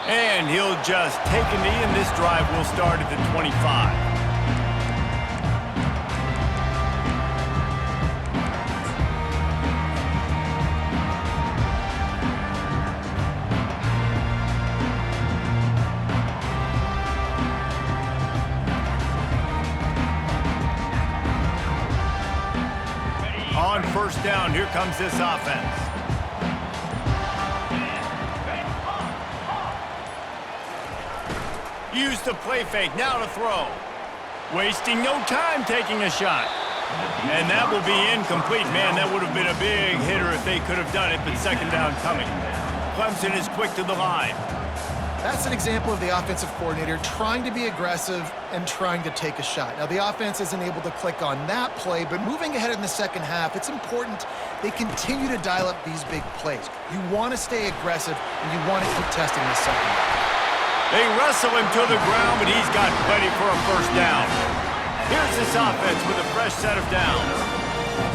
And he'll just take a knee, and this drive will start at the 25. On first down, here comes this offense. Use the play fake, now to throw. Wasting no time taking a shot. And that will be incomplete. Man, that would have been a big hitter if they could have done it, but second down coming. Clemson is quick to the line. That's an example of the offensive coordinator trying to be aggressive and trying to take a shot. Now, the offense isn't able to click on that play, but moving ahead in the second half, it's important they continue to dial up these big plays. You want to stay aggressive, and you want to keep testing this second half. They wrestle him to the ground, but he's got plenty for a first down. Here's this offense with a fresh set of downs.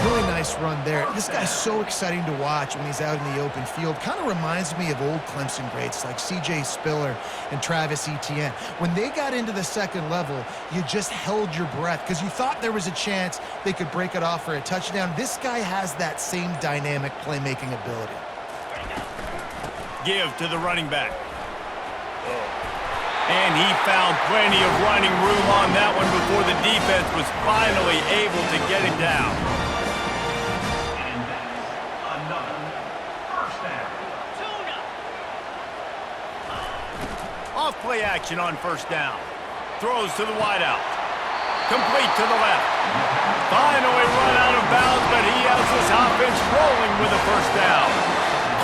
Really nice run there. This guy's so exciting to watch when he's out in the open field. Kind of reminds me of old Clemson greats like C.J. Spiller and Travis Etienne. When they got into the second level, you just held your breath because you thought there was a chance they could break it off for a touchdown. This guy has that same dynamic playmaking ability. Give to the running back. And he found plenty of running room on that one before the defense was finally able to get him down. And that's another first down. Off play action on first down. Throws to the wideout. Complete to the left. Finally run out of bounds, but he has this offense rolling with a first down.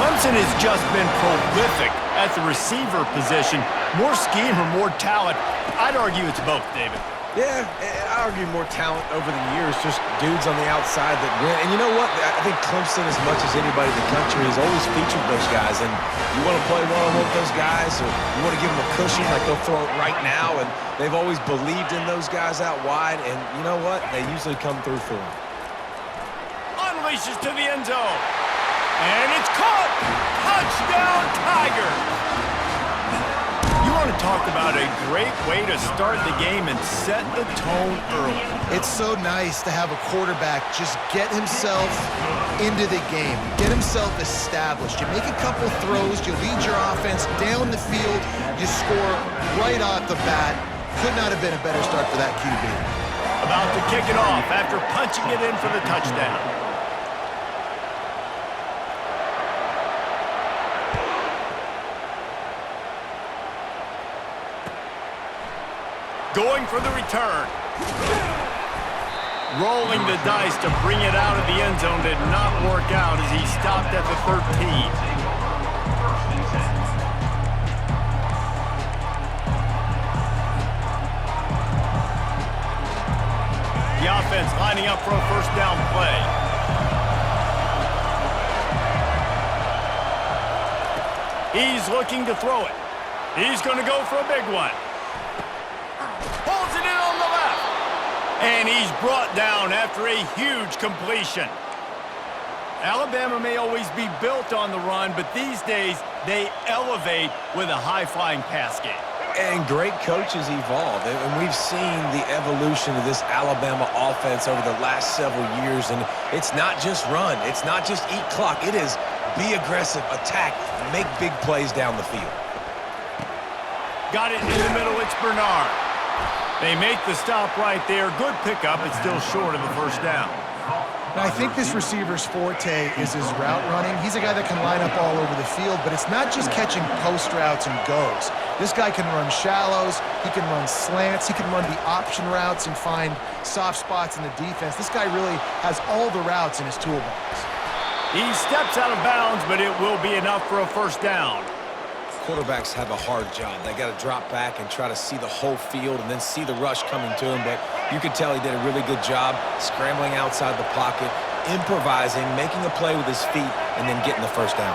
Clemson has just been prolific at the receiver position. More scheme or more talent? I'd argue it's both, David. Yeah, I argue more talent over the years, just dudes on the outside that win. And you know what? I think Clemson, as much as anybody in the country, has always featured those guys. And you want to play one-on-one with those guys, or you want to give them a cushion, like they'll throw it right now. And they've always believed in those guys out wide. And you know what? They usually come through for them. Unleashes to the end zone. And it's caught! Touchdown, Tigers! You want to talk about a great way to start the game and set the tone early. It's so nice to have a quarterback just get himself into the game, get himself established. You make a couple throws, you lead your offense down the field, you score right off the bat. Could not have been a better start for that QB. About to kick it off after punching it in for the touchdown. Going for the return. Rolling the dice to bring it out of the end zone did not work out as he stopped at the 13. The offense lining up for a first down play. He's looking to throw it. He's going to go for a big one. Pulls it in on the left. And he's brought down after a huge completion. Alabama may always be built on the run, but these days they elevate with a high-flying pass game. And great coaches evolve, and we've seen the evolution of this Alabama offense over the last several years, and it's not just run, it's not just eat clock, it is be aggressive, attack, make big plays down the field. Got it in the middle, it's Bernard. They make the stop right there. Good pickup, it's still short of the first down. Now, I think this receiver's forte is his route running. He's a guy that can line up all over the field, but it's not just catching post routes and goes. This guy can run shallows, he can run slants, he can run the option routes and find soft spots in the defense. This guy really has all the routes in his toolbox. He steps out of bounds, but it will be enough for a first down. Quarterbacks have a hard job. They got to drop back and try to see the whole field and then see the rush coming to him. But you could tell he did a really good job scrambling outside the pocket, improvising, making a play with his feet, and then getting the first down.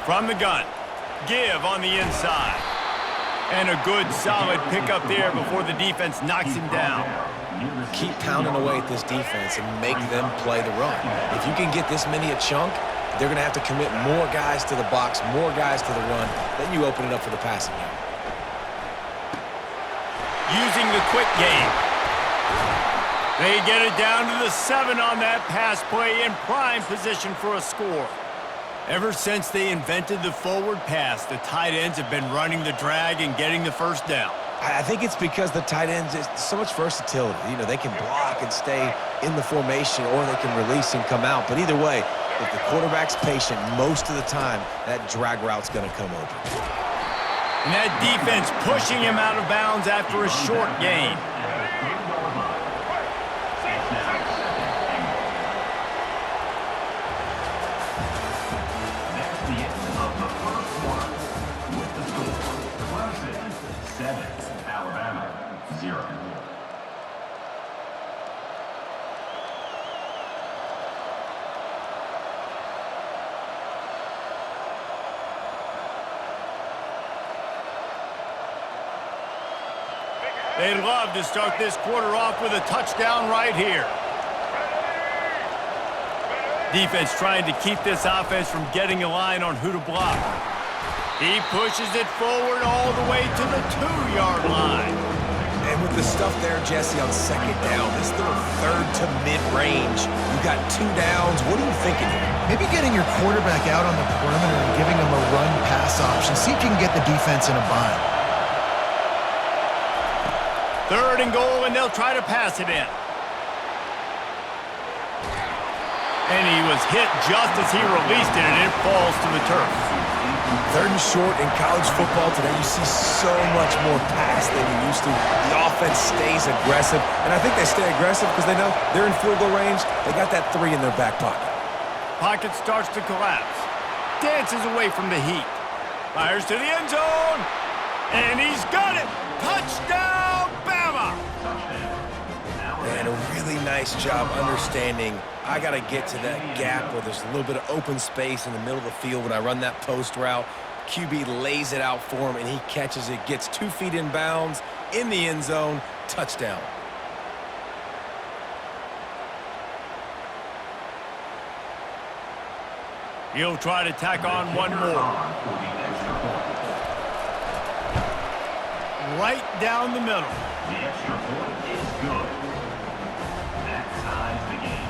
From the gun, give on the inside. And a good solid pickup there before the defense knocks him down. Keep pounding away at this defense and make them play the run. If you can get this many a chunk, they're going to have to commit more guys to the box, more guys to the run. Then you open it up for the passing game. Using the quick game. They get it down to the 7 on that pass play in prime position for a score. Ever since they invented the forward pass, the tight ends have been running the drag and getting the first down. I think it's because the tight ends, is so much versatility. You know, they can block and stay in the formation, or they can release and come out. But either way, if the quarterback's patient most of the time, that drag route's going to come open. And that defense pushing him out of bounds after a short gain. They'd love to start this quarter off with a touchdown right here. Defense trying to keep this offense from getting a line on who to block. He pushes it forward all the way to the 2-yard line. And with the stuff there, Jesse, on second down, this little third to mid-range, you got 2 downs. What are you thinking here? Maybe getting your quarterback out on the perimeter and giving him a run-pass option. See if you can get the defense in a bind. 3rd and goal, and they'll try to pass it in. And he was hit just as he released it, and it falls to the turf. 3rd and short in college football today, you see so much more pass than you used to. The offense stays aggressive, and I think they stay aggressive because they know they're in field goal range. They got that 3 in their back pocket. Pocket starts to collapse. Dances away from the heat. Fires to the end zone. And he's got it. Touchdown, Bama! And a really nice job understanding I got to get to that gap where there's a little bit of open space in the middle of the field when I run that post route. QB lays it out for him, and he catches it, gets 2 feet in bounds, in the end zone, touchdown. He'll try to tack on one more. Right down the middle. The extra point is good. That ties the game.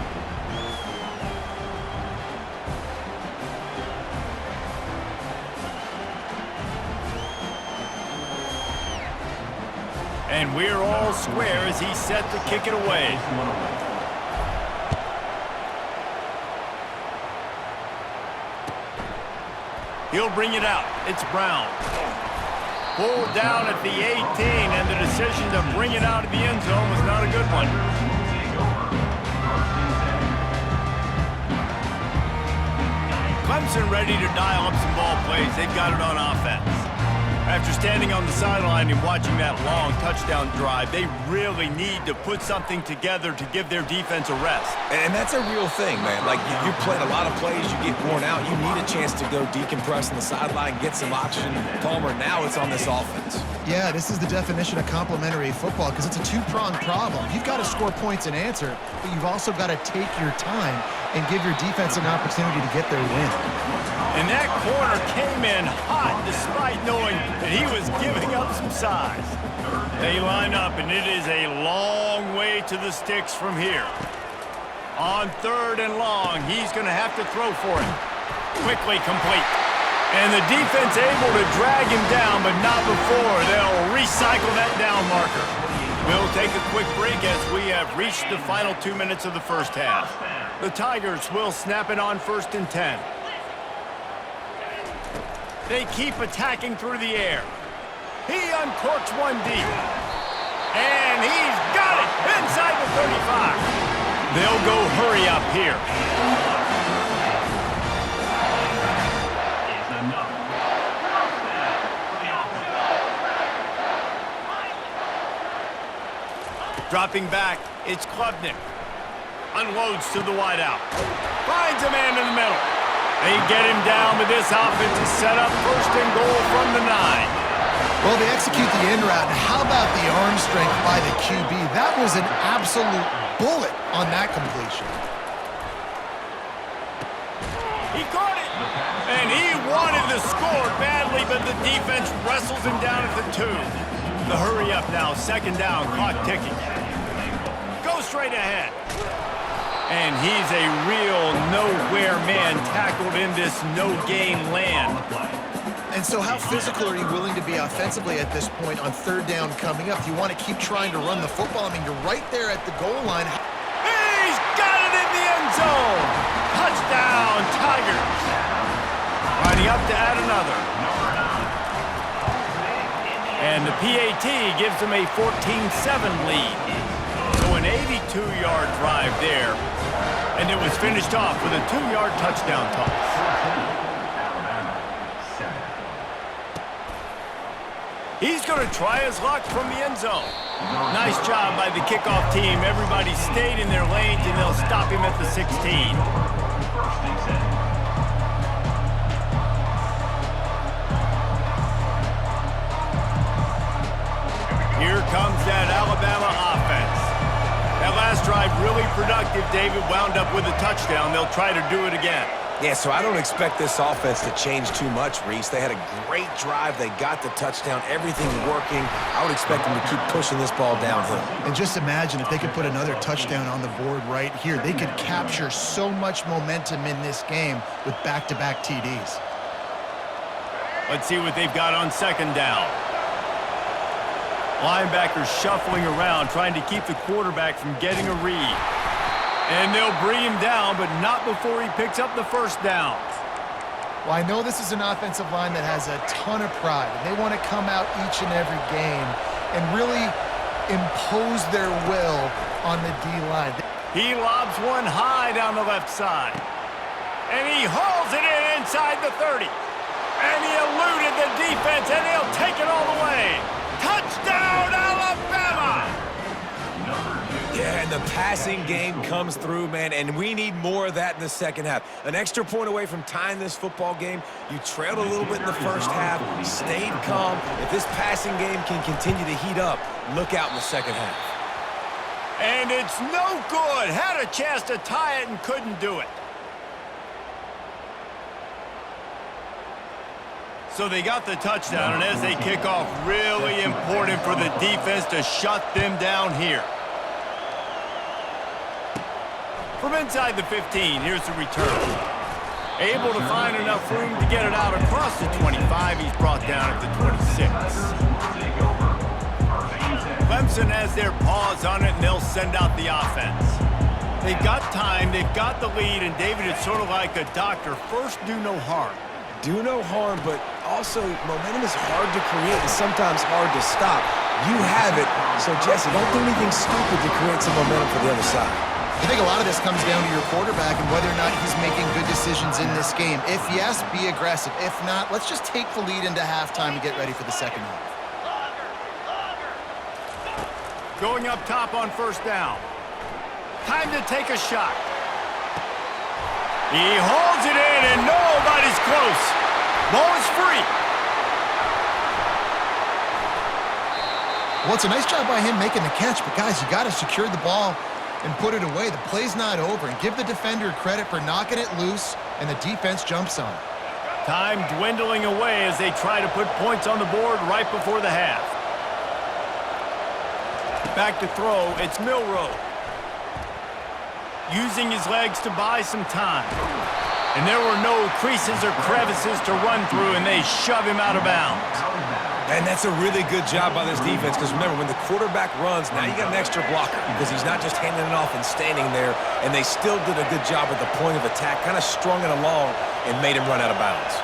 And we're all square as he's set to kick it away. He'll bring it out. It's Brown. Pulled down at the 18, and the decision to bring it out of the end zone was not a good one. Clemson ready to dial up some ball plays. They've got it on offense. After standing on the sideline and watching that long touchdown drive, they really need to put something together to give their defense a rest. And that's a real thing, man. Like, you played a lot of plays, you get worn out, you need a chance to go decompress on the sideline, get some oxygen. Palmer, now it's on this offense. Yeah, this is the definition of complementary football because it's a 2-pronged problem. You've got to score points and answer, but you've also got to take your time and give your defense an opportunity to get their win. And that corner came in hot despite knowing that he was giving up some size. They line up, and it is a long way to the sticks from here. On 3rd and long, he's going to have to throw for it. Quickly complete. And the defense able to drag him down, but not before they'll recycle that down marker. We'll take a quick break as we have reached the final 2 minutes of the first half. The Tigers will snap it on 1st and 10. They keep attacking through the air. He uncorks one deep. And he's got it inside the 35. They'll go hurry up here. Dropping back, it's Klubnik. Unloads to the wideout. Finds a man in the middle. They get him down, but this offense is set up 1st and goal from the 9. Well, they execute the in route, and how about the arm strength by the QB? That was an absolute bullet on that completion. He caught it. And he wanted the score badly, but the defense wrestles him down at the 2. The hurry up now, second down, clock ticking. Go straight ahead. And he's a real nowhere man tackled in this no-gain land. And so how physical are you willing to be offensively at this point on third down coming up? Do you want to keep trying to run the football? I mean, you're right there at the goal line. He's got it in the end zone. Touchdown, Tigers. Lining up to add another. And the PAT gives them a 14-7 lead. So an 82-yard drive there. And it was finished off with a 2-yard touchdown toss. He's going to try his luck from the end zone. Nice job by the kickoff team. Everybody stayed in their lanes, and they'll stop him at the 16. Here comes that Alabama offense. That last drive really productive. David wound up with a touchdown. They'll try to do it again. Yeah, so I don't expect this offense to change too much, Reese. They had a great drive. They got the touchdown. Everything working. I would expect them to keep pushing this ball downhill. And just imagine if they could put another touchdown on the board right here. They could capture so much momentum in this game with back-to-back TDs. Let's see what they've got on second down. Linebackers shuffling around, trying to keep the quarterback from getting a read. And they'll bring him down, but not before he picks up the first down. Well, I know this is an offensive line that has a ton of pride. And they want to come out each and every game and really impose their will on the D-line. He lobs one high down the left side. And he hauls it in inside the 30. And he eluded the defense, and he'll take it all the way. Touchdown, Alabama! Yeah, and the passing game comes through, man, and we need more of that in the second half. An extra point away from tying this football game. You trailed a little bit in the first half, stayed calm. If this passing game can continue to heat up, look out in the second half. And it's no good. Had a chance to tie it and couldn't do it. So they got the touchdown, and as they kick off, really important for the defense to shut them down here. From inside the 15, here's the return. Able to find enough room to get it out across the 25. He's brought down at the 26. Clemson has their paws on it, and they'll send out the offense. They've got time, they've got the lead, and David, it's sort of like a doctor. First, do no harm. Do no harm, but also momentum is hard to create and sometimes hard to stop. You have it, so Jesse, don't do anything stupid to create some momentum for the other side. I think a lot of this comes down to your quarterback and whether or not he's making good decisions in this game. If yes, be aggressive. If not, let's just take the lead into halftime and get ready for the second half. Going up top on first down. Time to take a shot. He holds it in, and nobody's close. Ball is free. Well, it's a nice job by him making the catch, but guys, you got to secure the ball and put it away. The play's not over, and give the defender credit for knocking it loose, and the defense jumps on. Time dwindling away as they try to put points on the board right before the half. Back to throw, it's Milroe. Using his legs to buy some time. And there were no creases or crevices to run through, and they shove him out of bounds. And that's a really good job by this defense, because remember, when the quarterback runs, now you got an extra blocker, because he's not just handing it off and standing there, and they still did a good job at the point of attack, kind of strung it along and made him run out of bounds.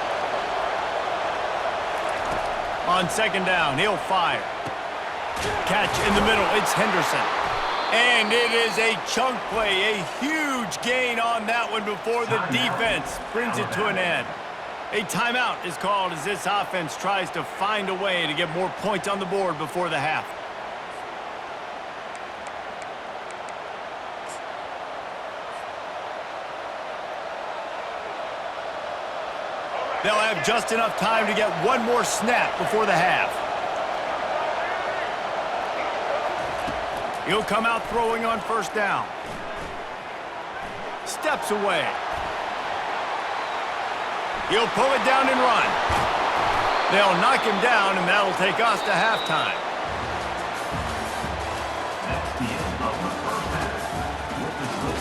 On second down, he'll fire. Catch in the middle, it's Henderson. And it is a chunk play, a huge gain on that one before the defense brings it to an end. A timeout is called as this offense tries to find a way to get more points on the board before the half. They'll have just enough time to get one more snap before the half. He'll come out throwing on first down. Steps away. He'll pull it down and run. They'll knock him down, and that'll take us to halftime. That's the end of the first half. With the score,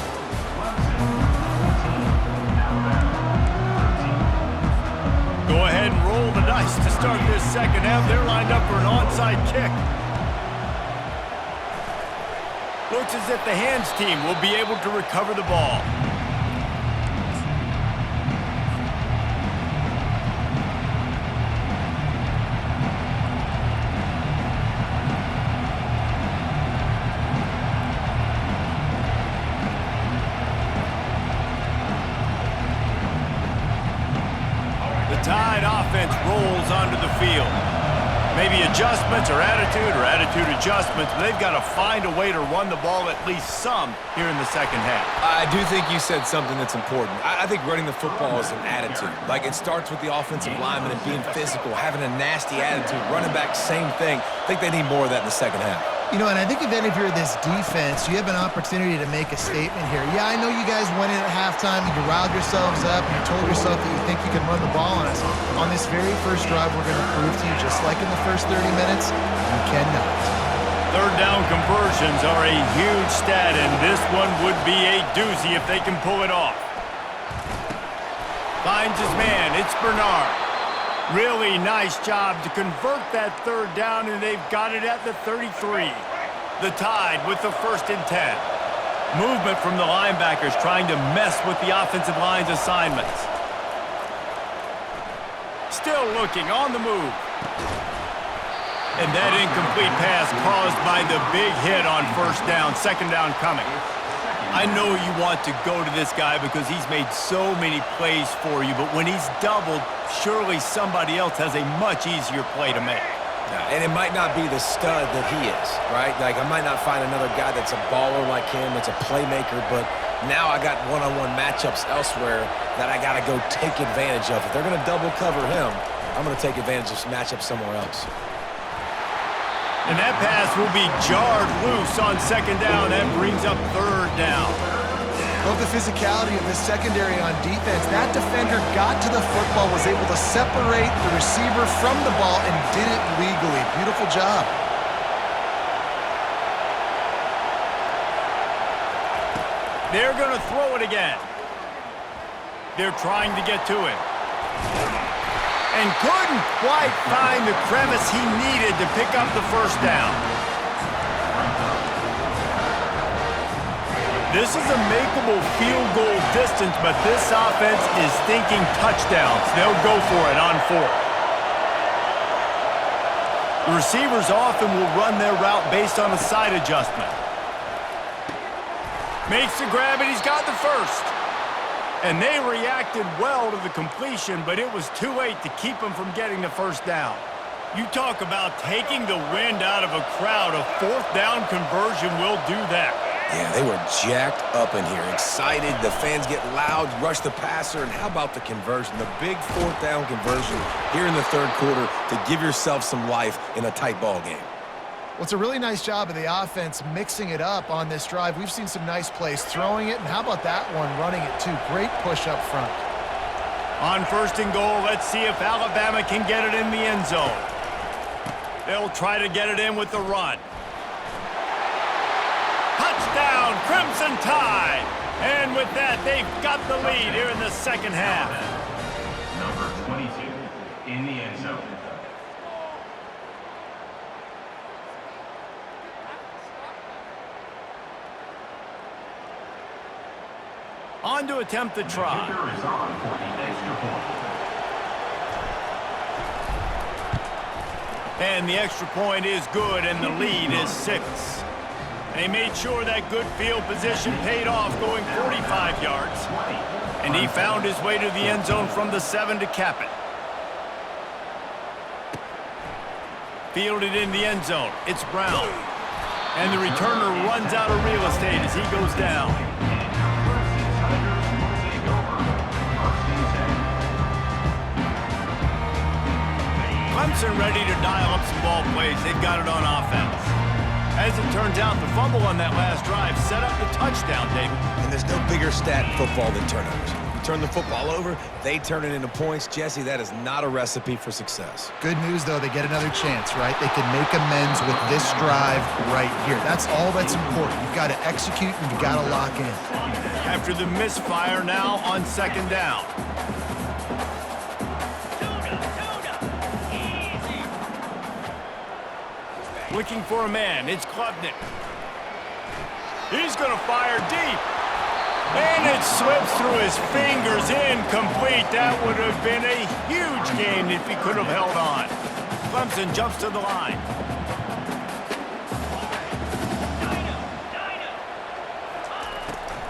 Clemson 14, Alabama 13. Go ahead and roll the dice to start this second half. They're lined up for an onside kick. Looks as if the hands team will be able to recover the ball. The Tide offense rolls onto the field. Maybe adjustments or attitude adjustments, but they've got to find a way to run the ball at least some here in the second half. I do think you said something that's important. I think running the football is an attitude. Like, it starts with the offensive lineman and being physical, having a nasty attitude. Running back, same thing. I think they need more of that in the second half. You know, and I think if you're this defense, you have an opportunity to make a statement here. Yeah, I know you guys went in at halftime and you riled yourselves up and you told yourself that you think you can run the ball on us. On this very first drive, we're going to prove to you, just like in the first 30 minutes, you cannot. Third down conversions are a huge stat, and this one would be a doozy if they can pull it off. Finds his man. It's Bernard. Really nice job to convert that third down, and they've got it at the 33. The Tide with the 1st and 10. Movement from the linebackers trying to mess with the offensive line's assignments. Still looking on the move. And that incomplete pass caused by the big hit on first down. Second down coming. I know you want to go to this guy because he's made so many plays for you, but when he's doubled, surely somebody else has a much easier play to make. And it might not be the stud that he is, right? Like, I might not find another guy that's a baller like him, that's a playmaker, but now I got one-on-one matchups elsewhere that I got to go take advantage of. If they're going to double cover him, I'm going to take advantage of some matchups somewhere else. And that pass will be jarred loose on second down. That brings up third down. Love the physicality of the secondary on defense. That defender got to the football, was able to separate the receiver from the ball, and did it legally. Beautiful job. They're going to throw it again. They're trying to get to it. And couldn't quite find the crevice he needed to pick up the first down. This is a makeable field goal distance, but this offense is thinking touchdowns. They'll go for it on 4th. The receivers often will run their route based on a side adjustment. Makes the grab, and he's got the first. And they reacted well to the completion, but it was too late to keep them from getting the first down. You talk about taking the wind out of a crowd. A 4th down conversion will do that. Yeah, they were jacked up in here, excited. The fans get loud, rush the passer, and how about the conversion? The big 4th down conversion here in the third quarter to give yourself some life in a tight ball game. Well, it's a really nice job of the offense mixing it up on this drive. We've seen some nice plays throwing it, and how about that one running it too? Great push up front. On 1st and goal, let's see if Alabama can get it in the end zone. They'll try to get it in with the run. Touchdown, Crimson Tide! And with that, they've got the lead here in the second half. Number 22 in the end zone. On to attempt the try. Kicker is on for the extra point. And the extra point is good, and the lead is 6. They made sure that good field position paid off, going 45 yards. And he found his way to the end zone from the 7 to cap it. Fielded in the end zone. It's Brown. And the returner runs out of real estate as he goes down. Clemson ready to dial up some ball plays. They've got it on offense. As it turns out, the fumble on that last drive set up the touchdown, David. And there's no bigger stat in football than turnovers. You turn the football over, they turn it into points. Jesse, that is not a recipe for success. Good news, though, they get another chance, right? They can make amends with this drive right here. That's all that's important. You've got to execute and you've got to lock in. After the misfire now on second down. Looking for a man. It's Klubnik. He's going to fire deep. And it slips through his fingers, incomplete. That would have been a huge gain if he could have held on. Clemson jumps to the line.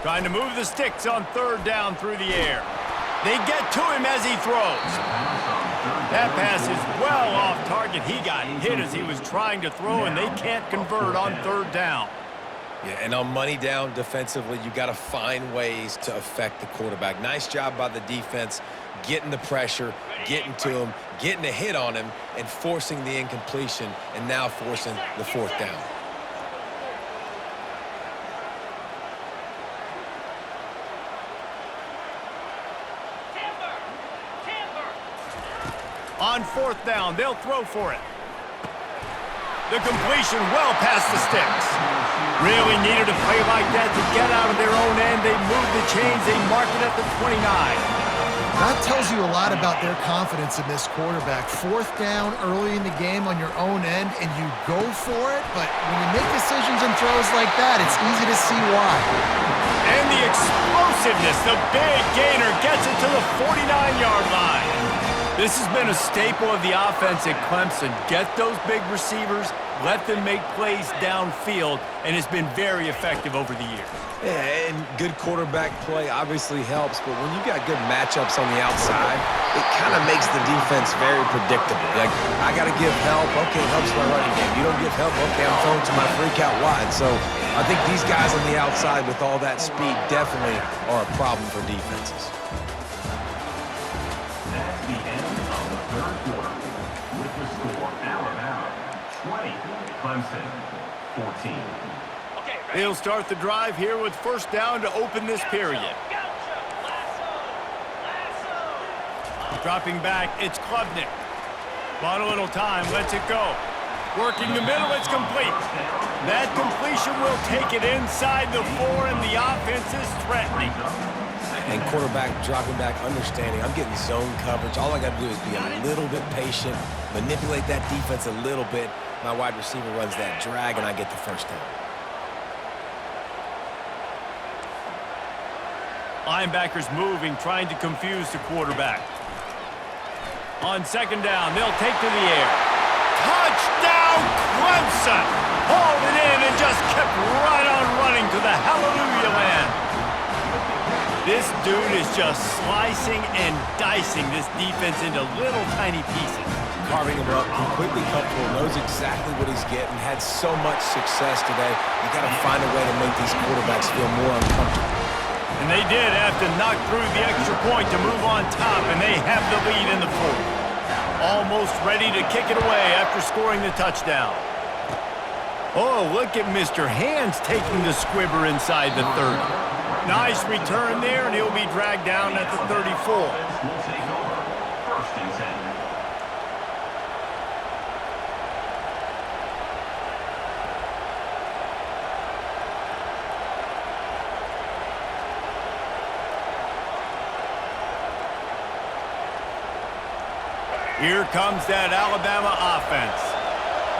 Trying to move the sticks on third down through the air. They get to him as he throws. That pass is well off target. He got hit as he was trying to throw, and they can't convert on third down. Yeah, and on money down defensively, you got to find ways to affect the quarterback. Nice job by the defense, getting the pressure, getting to him, getting a hit on him, and forcing the incompletion, and now forcing the fourth down. On fourth down, they'll throw for it. The completion well past the sticks. Really needed a play like that to get out of their own end. They move the chains. They mark it at the 29. That tells you a lot about their confidence in this quarterback. Fourth down early in the game on your own end, and you go for it, but when you make decisions and throws like that, it's easy to see why. And the explosiveness, the big gainer gets it to the 49-yard line. This has been a staple of the offense at Clemson. Get those big receivers, let them make plays downfield, and it's been very effective over the years. Yeah, and good quarterback play obviously helps, but when you got good matchups on the outside, it kind of makes the defense very predictable. Like, I got to give help. Okay, help's my running game. You don't give help. Okay, I'm throwing to my freak out wide. So I think these guys on the outside with all that speed definitely are a problem for defenses. That's the end of the third quarter. With the score, Alabama 20, Clemson 14. They'll start the drive here with first down to open this period. Dropping back, it's Klubnik. Bought a little time, lets it go. Working the middle, it's complete. That completion will take it inside the 4, and the offense is threatening. And quarterback dropping back, understanding I'm getting zone coverage. All I got to do is be a little bit patient, manipulate that defense a little bit. My wide receiver runs that drag, and I get the first down. Linebackers moving, trying to confuse the quarterback. On second down, they'll take to the air. Touchdown, Clemson! Hauled it in and just kept right on running to the hallelujah land. This dude is just slicing and dicing this defense into little tiny pieces. Carving him up, completely comfortable, knows exactly what he's getting, had so much success today. You got to find a way to make these quarterbacks feel more uncomfortable. And they did have to knock through the extra point to move on top, and they have the lead in the fourth. Almost ready to kick it away after scoring the touchdown. Oh, look at Mr. Hands taking the squibber inside the 30. Nice return there, and he'll be dragged down at the 34. Will take over. First and 10. Here comes that Alabama offense.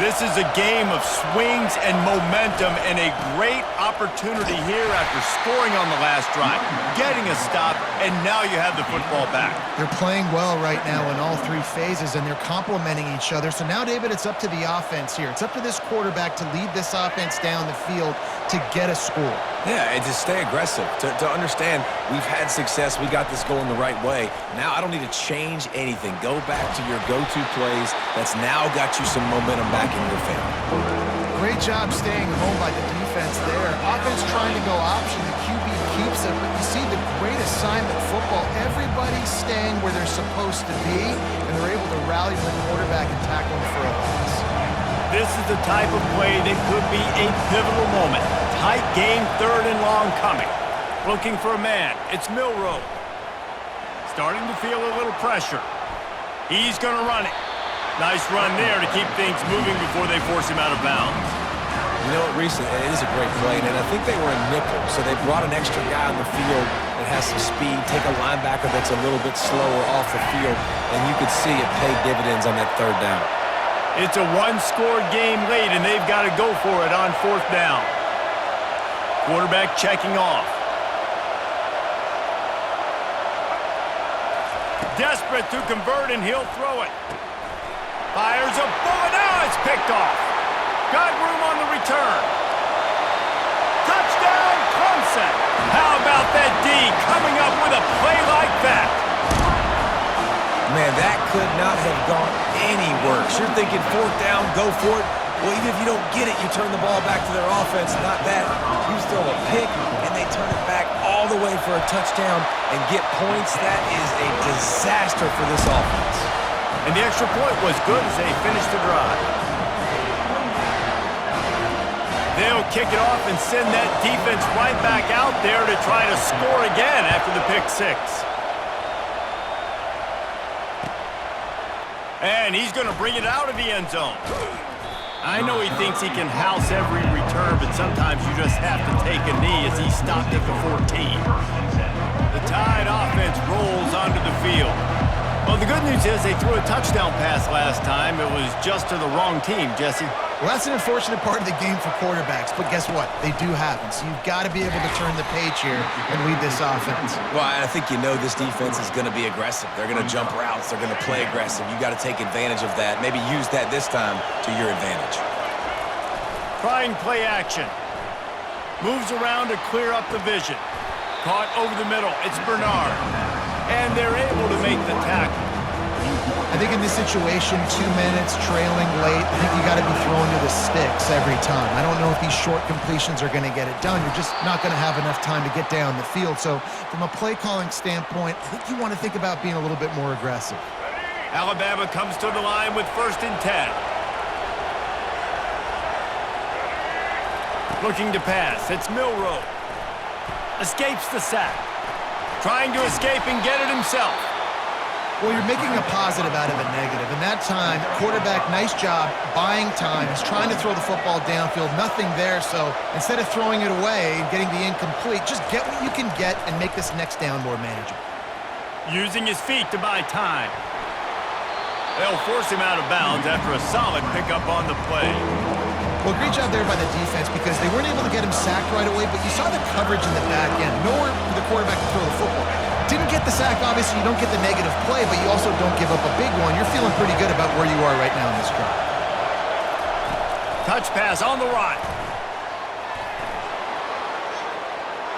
This is a game of swings and momentum, and a great opportunity here after scoring on the last drive, getting a stop, and now you have the football back. They're playing well right now in all three phases, and they're complementing each other. So now, David, it's up to the offense here. It's up to this quarterback to lead this offense down the field to get a score. Yeah, and to stay aggressive, to understand we've had success, we got this going the right way. Now I don't need to change anything. Go back to your go-to plays. That's now got you some momentum back in your favor. Great job staying home by the defense there. Offense trying to go option. The QB keeps it, but you see the great assignment football. Everybody's staying where they're supposed to be, and they're able to rally to the quarterback and tackle him for a loss. This is the type of play that could be a pivotal moment. Tight game, third and long coming. Looking for a man. It's Milroe. starting to feel a little pressure. He's going to run it. Nice run there to keep things moving before they force him out of bounds. You know what, Reese, it is a great play, and I think they were in nickel, so they brought an extra guy on the field that has some speed, take a linebacker that's a little bit slower off the field, and you could see it paid dividends on that third down. It's a one-score game late, and they've got to go for it on fourth down. Quarterback checking off. Desperate to convert, and he'll throw it. Fires a bullet. Now it's picked off. Got room on the return. Touchdown, Clemson. How about that D coming up with a play like that? Man, that could not have gone any worse. You're thinking fourth down, go for it. Well, even if you don't get it, you turn the ball back to their offense. Not that. You throw a pick, and they turn it back all the way for a touchdown and get points. That is a disaster for this offense. And the extra point was good as they finished the drive. They'll kick it off and send that defense right back out there to try to score again after the pick six. And he's going to bring it out of the end zone. I know he thinks he can house every return, but sometimes you just have to take a knee as he stopped at the 14. The Tide offense rolls onto the field. Well, the good news is they threw a touchdown pass last time. It was just to the wrong team, Jesse. Well, that's an unfortunate part of the game for quarterbacks, but guess what? They do happen, so you've got to be able to turn the page here and lead this offense. Well, I think you know this defense is going to be aggressive. They're going to jump routes. They're going to play aggressive. You got to take advantage of that. Maybe use that this time to your advantage. Trying play action. Moves around to clear up the vision. Caught over the middle. It's Bernard. And they're able to make the tackle. I think in this situation, 2 minutes, trailing late, I think you got to be throwing to the sticks every time. I don't know if these short completions are going to get it done. You're just not going to have enough time to get down the field. So from a play-calling standpoint, I think you want to think about being a little bit more aggressive. Alabama comes to the line with 1st and 10. Looking to pass. It's Milroe. Escapes the sack. Trying to escape and get it himself. Well, you're making a positive out of a negative. And that time, quarterback, nice job buying time. He's trying to throw the football downfield. Nothing there, so instead of throwing it away and getting the incomplete, just get what you can get and make this next down more manageable. Using his feet to buy time. They'll force him out of bounds after a solid pickup on the play. Well, great job there by the defense because they weren't able to get him sacked right away, but you saw the coverage in the back end. Nowhere for the quarterback to throw the football. Didn't get the sack, obviously. You don't get the negative play, but you also don't give up a big one. You're feeling pretty good about where you are right now in this drive. Touch pass on the right.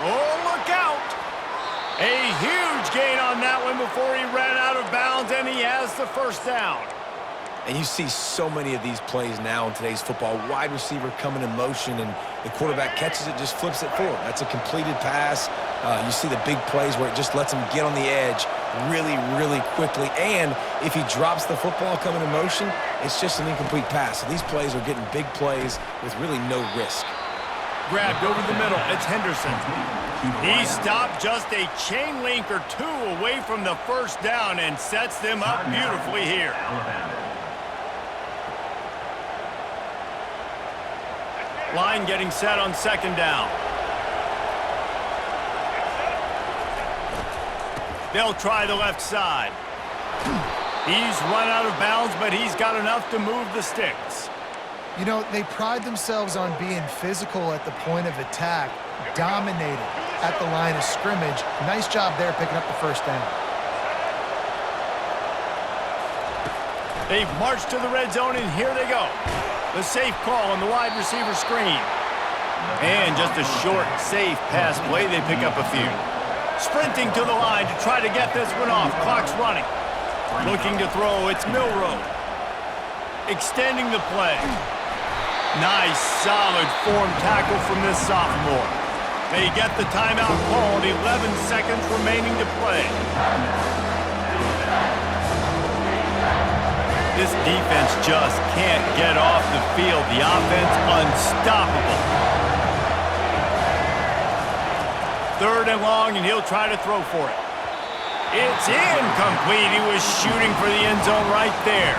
Oh, look out! A huge gain on that one before he ran out of bounds, and he has the 1st down. And you see so many of these plays now in today's football. Wide receiver coming in motion, and the quarterback catches it, just flips it forward. That's a completed pass. You see the big plays where it just lets him get on the edge really, really quickly. And if he drops the football coming in motion, it's just an incomplete pass. So these plays are getting big plays with really no risk. Grabbed over the middle. It's Henderson. He stopped just a chain link or two away from the 1st down and sets them up beautifully here. Line getting set on 2nd down. They'll try the left side. He's run out of bounds, but he's got enough to move the sticks. You know, they pride themselves on being physical at the point of attack, dominated at the line of scrimmage. Nice job there picking up the 1st down. They've marched to the red zone, and here they go. The safe call on the wide receiver screen. And just a short, safe pass play. They pick up a few. Sprinting to the line to try to get this one off. Clock's running. Looking to throw. It's Milroe. Extending the play. Nice, solid form tackle from this sophomore. They get the timeout called. 11 seconds remaining to play. This defense just can't get off the field. The offense unstoppable. 3rd and long, and he'll try to throw for it. It's incomplete. He was shooting for the end zone right there.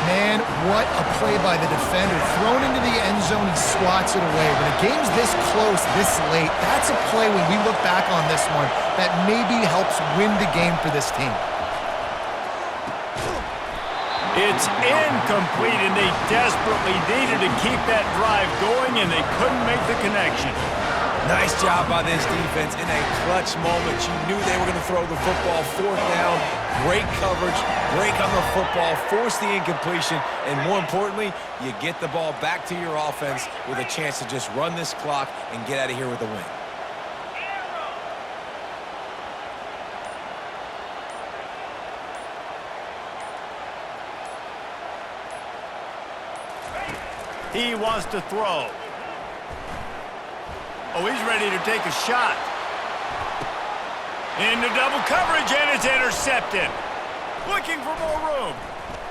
Man, what a play by the defender. Thrown into the end zone, he swats it away. When a game's this close, this late, that's a play when we look back on this one that maybe helps win the game for this team. It's incomplete, and they desperately needed to keep that drive going, and they couldn't make the connection. Nice job by this defense in a clutch moment. You knew they were going to throw the football. Fourth down, great coverage, break on the football, force the incompletion, and more importantly, you get the ball back to your offense with a chance to just run this clock and get out of here with a win. He wants to throw. Oh, he's ready to take a shot. Into double coverage, and it's intercepted. Looking for more room.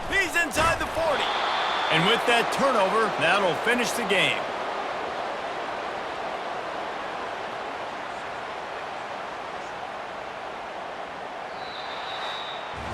He's inside the 40. And with that turnover, that'll finish the game.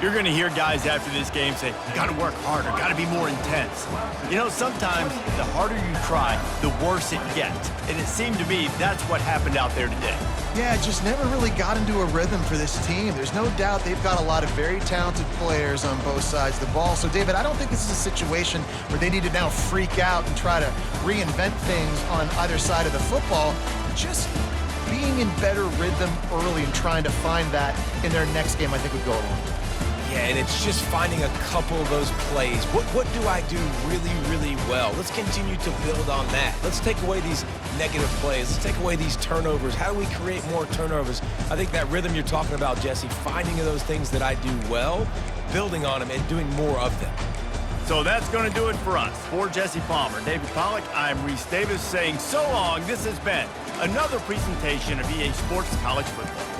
You're going to hear guys after this game say, got to work harder, got to be more intense. You know, sometimes the harder you try, the worse it gets. And it seemed to me that's what happened out there today. Yeah, just never really got into a rhythm for this team. There's no doubt they've got a lot of very talented players on both sides of the ball. So, David, I don't think this is a situation where they need to now freak out and try to reinvent things on either side of the football. Just being in better rhythm early and trying to find that in their next game, I think would go a long way. Yeah, and it's just finding a couple of those plays. What do I do really, really well? Let's continue to build on that. Let's take away these negative plays. Let's take away these turnovers. How do we create more turnovers? I think that rhythm you're talking about, Jesse, finding those things that I do well, building on them, and doing more of them. So that's going to do it for us. For Jesse Palmer, David Pollack, I'm Reese Davis saying so long. This has been another presentation of EA Sports College Football.